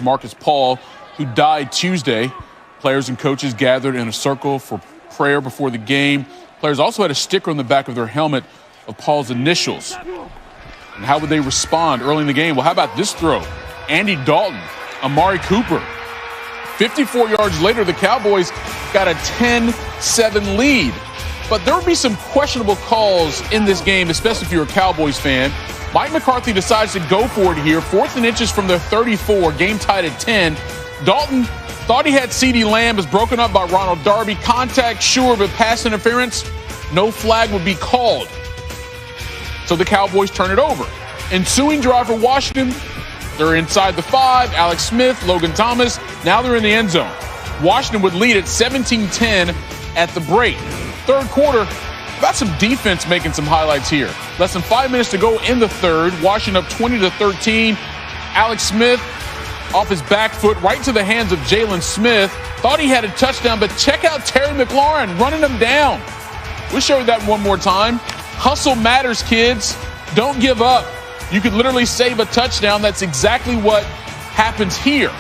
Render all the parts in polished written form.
Marcus Paul, who died Tuesday. Players and coaches gathered in a circle for prayer before the game. Players also had a sticker on the back of their helmet of Paul's initials. And how would they respond early in the game? Well, how about this throw? Andy Dalton, Amari Cooper. 54 yards later, the Cowboys got a 10-7 lead. But there would be some questionable calls in this game, especially if you're a Cowboys fan. Mike McCarthy decides to go for it here. 4th and inches from their 34, game tied at 10. Dalton thought he had CeeDee Lamb, is broken up by Ronald Darby. Contact, sure, but pass interference, no flag would be called. So the Cowboys turn it over. Ensuing drive for Washington, they're inside the 5. Alex Smith, Logan Thomas, now they're in the end zone. Washington would lead at 17-10 at the break. Third quarter, got some defense making some highlights here. Less than 5 minutes to go in the third. Washington up 20-13. Alex Smith off his back foot right to the hands of Jalen Smith. Thought he had a touchdown, but check out Terry McLaurin running him down. We'll show you that one more time. Hustle matters, kids. Don't give up. You could literally save a touchdown. That's exactly what happens here.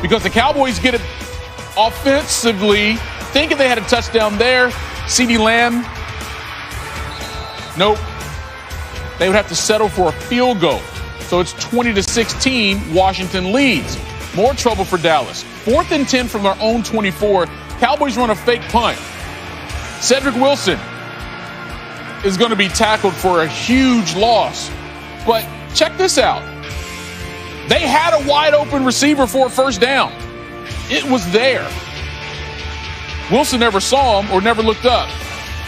Because the Cowboys get it offensively, thinking they had a touchdown there. CeeDee Lamb, nope. They would have to settle for a field goal. So it's 20-16, Washington leads. More trouble for Dallas. 4th and 10 from their own 24. Cowboys run a fake punt. Cedric Wilson is going to be tackled for a huge loss. But check this out. They had a wide open receiver for a first down. It was there. Wilson never saw him or never looked up.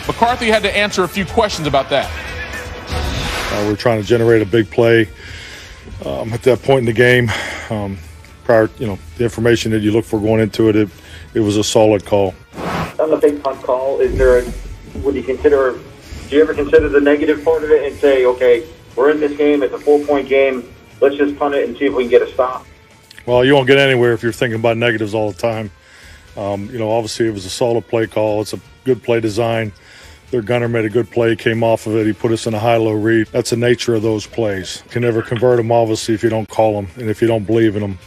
McCarthy had to answer a few questions about that. We're trying to generate a big play at that point in the game. Prior, the information that you look for going into it, it was a solid call. On the big punt call, do you ever consider the negative part of it and say, okay, we're in this game, it's a 4-point game, let's just punt it and see if we can get a stop? Well, you won't get anywhere if you're thinking about negatives all the time. Obviously it was a solid play call. It's a good play design. Their gunner made a good play, came off of it. He put us in a high-low read. That's the nature of those plays. You can never convert them, obviously, if you don't call them and if you don't believe in them.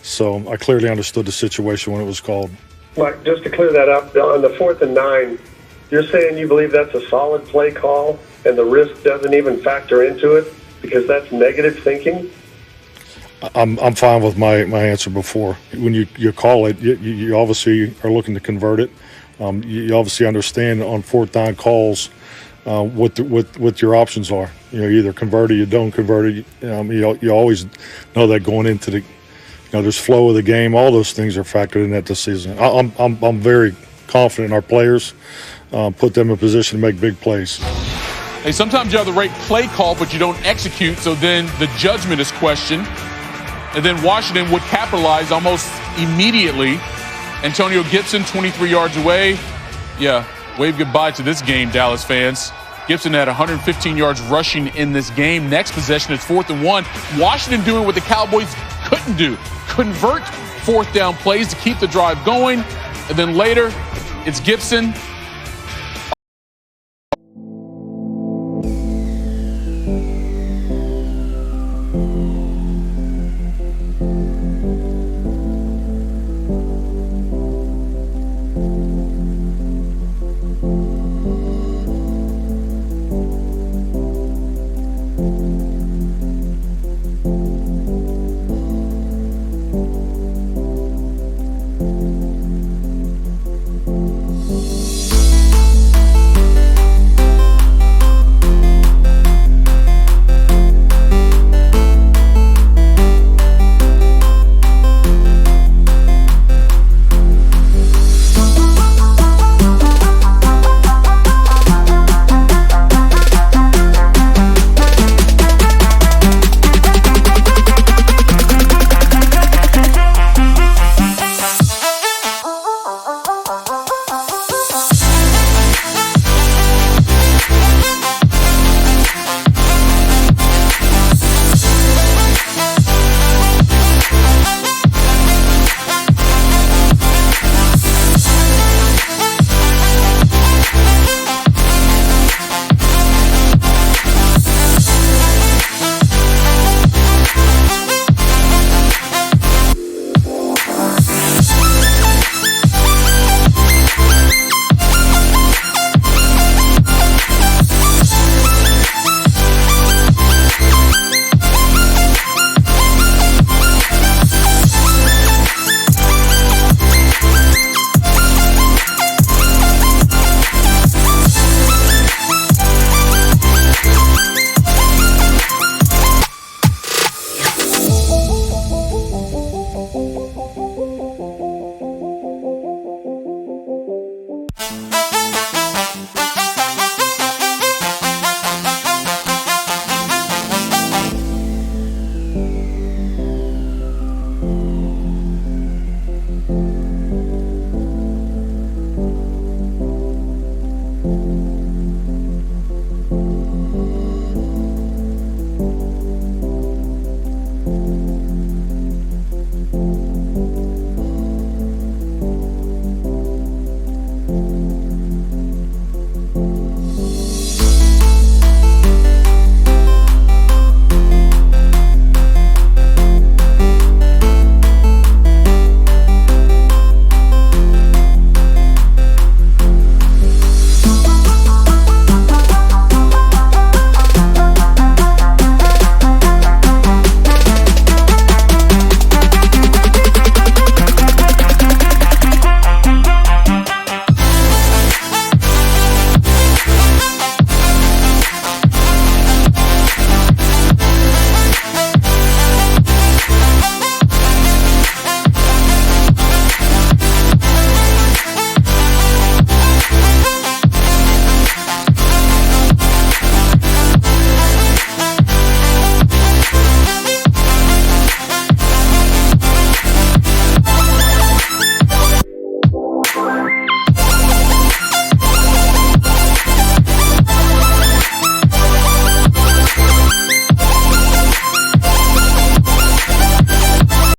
So I clearly understood the situation when it was called. Mike, just to clear that up, on the 4th and 9, you're saying you believe that's a solid play call and the risk doesn't even factor into it because that's negative thinking? I'm fine with my answer before. When you call it, you obviously are looking to convert it. You obviously understand on 4th down calls what your options are. You either convert it, you don't convert it. You always know that going into the, there's flow of the game. All those things are factored in that decision. I'm very confident in our players. Put them in position to make big plays. Hey, sometimes you have the right play call, but you don't execute, so then the judgment is questioned. And then Washington would capitalize almost immediately. Antonio Gibson, 23 yards away. Yeah, wave goodbye to this game, Dallas fans. Gibson had 115 yards rushing in this game. Next possession is 4th and 1. Washington doing what the Cowboys couldn't do. Convert 4th down plays to keep the drive going. And then later, it's Gibson